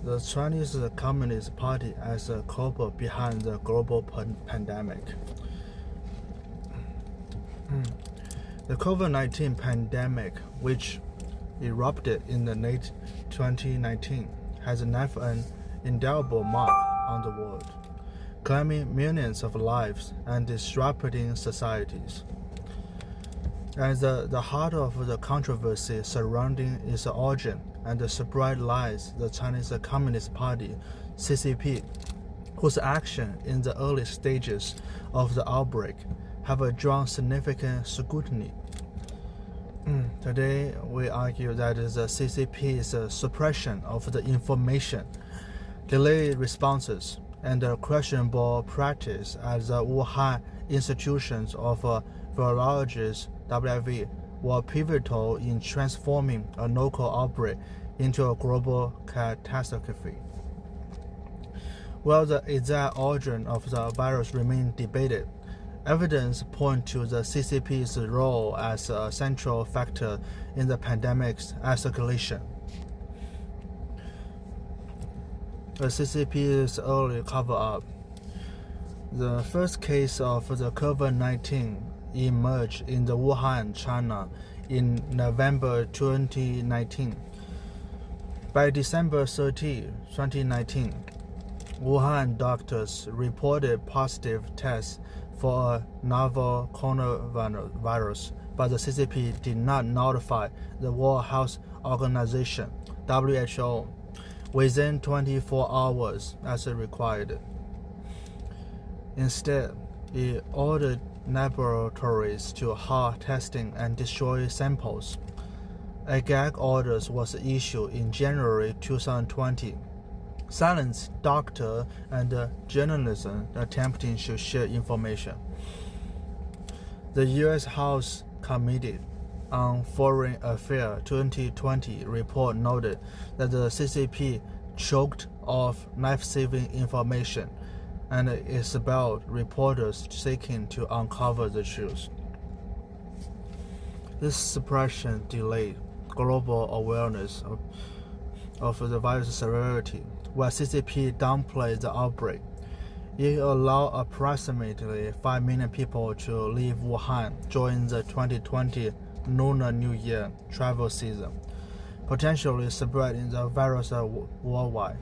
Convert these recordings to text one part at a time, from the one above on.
the Chinese Communist Party as a culprit behind the global pandemic. The COVID-19 pandemic, which erupted in the late 2019, has left an indelible mark on the world, claiming millions of lives and disrupting societies. At the heart of the controversy surrounding its origin and the spread lies the Chinese Communist Party, CCP, whose action in the early stages of the outbreak have drawn significant scrutiny. Today, we argue that the CCP's suppression of the information, delayed responses, and the questionable practice at the Wuhan institutions of virologists (WIV) were pivotal in transforming a local outbreak into a global catastrophe. While the exact origin of the virus remains debated, evidence points to the CCP's role as a central factor in the pandemic's escalation. The CCP's early cover-up. The first case of the COVID-19 emerged in the Wuhan, China, in November 2019. By December 30, 2019, Wuhan doctors reported positive tests for a novel coronavirus, but the CCP did not notify the World Health Organization (WHO) within 24 hours as required. Instead, it ordered laboratories to halt testing and destroy samples. A gag order was issued in January 2020, silenced doctors and journalists attempting to share information. The U.S. House Committee on Foreign Affairs 2020 report noted that the CCP choked off life-saving information and expelled reporters seeking to uncover the truth. This suppression delayed global awareness of the virus severity, while CCP downplayed the outbreak. It allowed approximately 5 million people to leave Wuhan during the 2020 Lunar New Year travel season, potentially spreading the virus worldwide.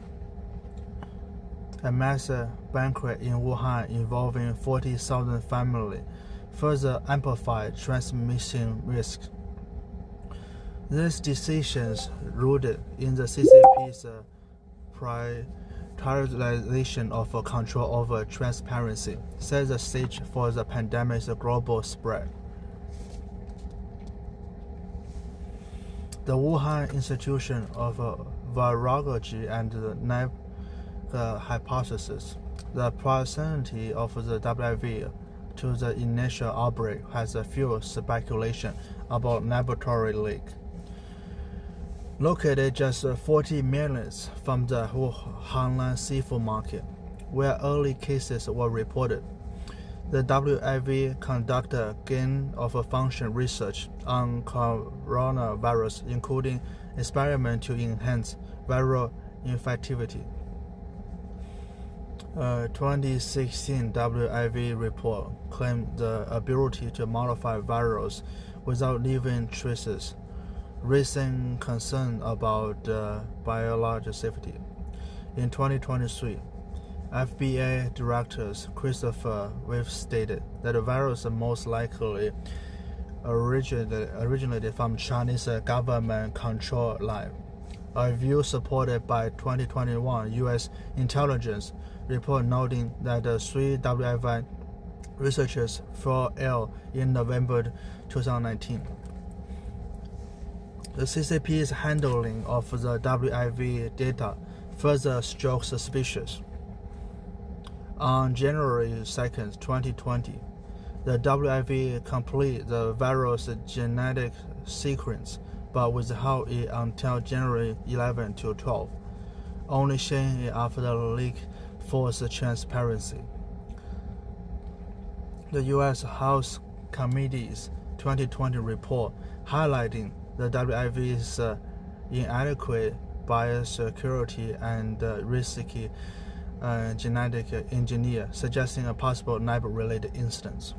A massive banquet in Wuhan involving 40,000 families further amplified transmission risks. These decisions, rooted in the CCP's prioritization of control over transparency, set the stage for the pandemic's global spread. The Wuhan Institution of Virology and the hypothesis, the proximity of the WIV to the initial outbreak has fueled speculation about laboratory leak. Located just 40 minutes from the Wuhan seafood market, where early cases were reported, the WIV conducted gain-of-function research on coronavirus, including experiments to enhance viral infectivity. A 2016 WIV report claimed the ability to modify virus without leaving traces, raising concern about biological safety. In 2023, FBI Director Christopher Wave stated that the virus most likely originated from Chinese government control line, a view supported by 2021 U.S. intelligence report noting that the 3 WIV researchers fell ill in November 2019. The CCP's handling of the WIV data further struck suspicious. On January 2, 2020, the WIV completed the virus genetic sequence, but withheld it until January 11 to 12, only sharing it after the leak forced transparency. The U.S. House Committee's 2020 report highlighting the WIV's inadequate biosecurity and risky genetic engineer, suggesting a possible lab-related incident.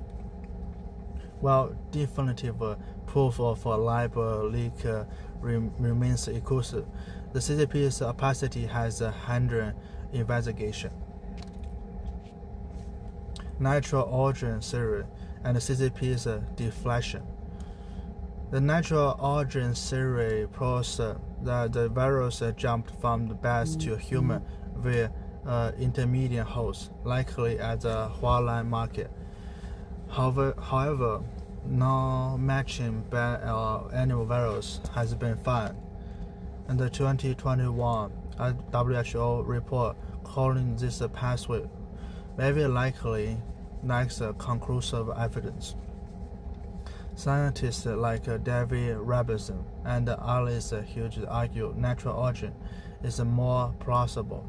While definitive proof of a lab leak remains elusive, the CCP's opacity has hindered investigation. Natural origin theory and the CCP's deflation. The natural origin theory proves that the virus jumped from the bats to human via intermediate host, likely at the Wuhan market. However, no matching bat or animal virus has been found. In the 2021 WHO report calling this pathway very likely lacks conclusive evidence. Scientists like David Robinson and Alice Hughes argue natural origin is more plausible,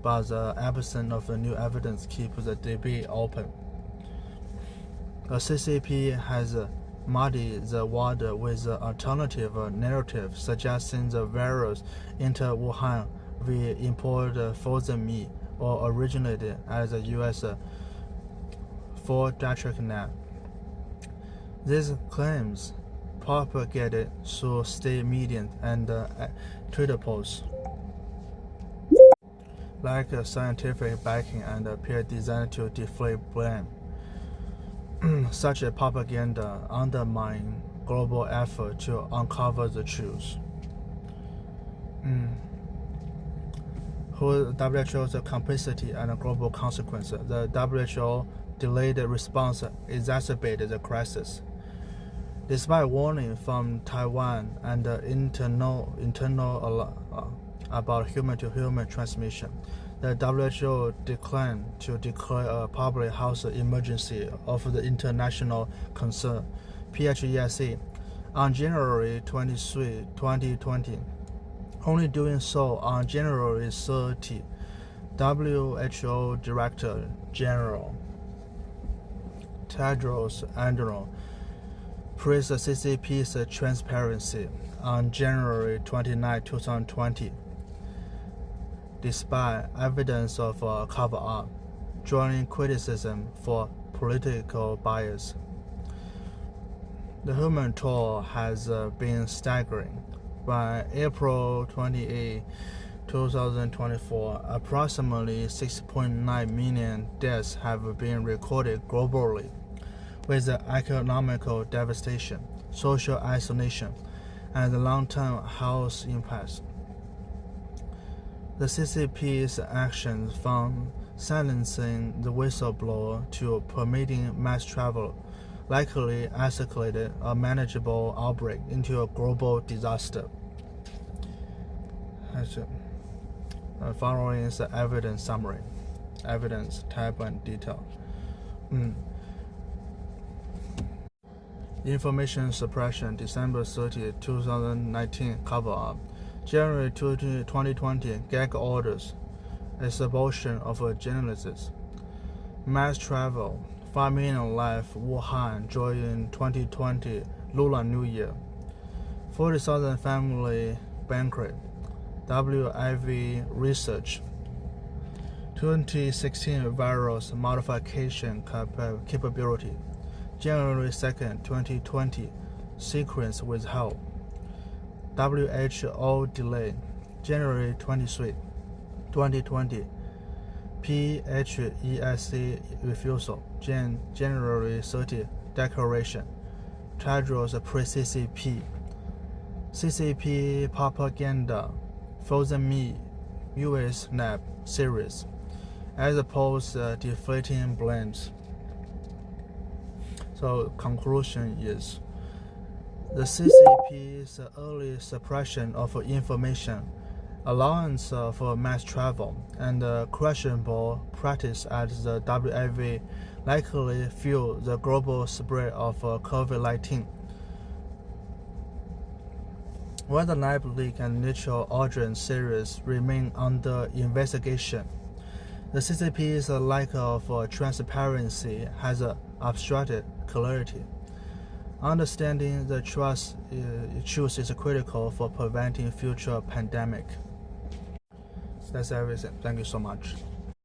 but the absence of new evidence keeps the debate open. The CCP has muddied the water with alternative narrative suggesting the virus entered Wuhan via imported frozen meat or originated as a U.S. Fort-Detrick. These claims propagated through state media and Twitter posts lack scientific backing and appear designed to deflate blame. Such a propaganda undermines global effort to uncover the truth. WHO's complexity and global consequences. The WHO delayed response exacerbated the crisis. Despite warning from Taiwan and internal about human-to-human transmission, the WHO declined to declare a public health emergency of the international concern, PHESC, on January 23, 2020. Only doing so on January 30, WHO Director General Tedros Adhanom praised the CCP's transparency on January 29, 2020. Despite evidence of a cover-up, drawing criticism for political bias. The human toll has been staggering. By April 28, 2024, approximately 6.9 million deaths have been recorded globally, with economical devastation, social isolation, and long-term health impacts. The CCP's actions from silencing the whistleblower to permitting mass travel likely escalated a manageable outbreak into a global disaster. Following is the evidence summary. Evidence, type, and detail. Information suppression, December 30, 2019, cover-up. January 2020, gag orders, expulsion of journalists, mass travel, 5 million live Wuhan during 2020 Lunar New Year, 40,000 family banquet, WIV research, 2016 virus modification capability, January 2nd, 2020, sequence withheld. WHO delay, January 23, 2020, PHESC refusal, January 30, declaration, Tedros pre-CCP, CCP propaganda, frozen meat, US lab series, as opposed to deflating blames. So conclusion is, the CCP's early suppression of information, allowance for mass travel, and questionable practice at the WIV likely fueled the global spread of COVID-19. While the lab leak and natural origin series remain under investigation, the CCP's lack of transparency has obstructed clarity. Understanding the truth is critical for preventing future pandemic. That's everything. Thank you so much.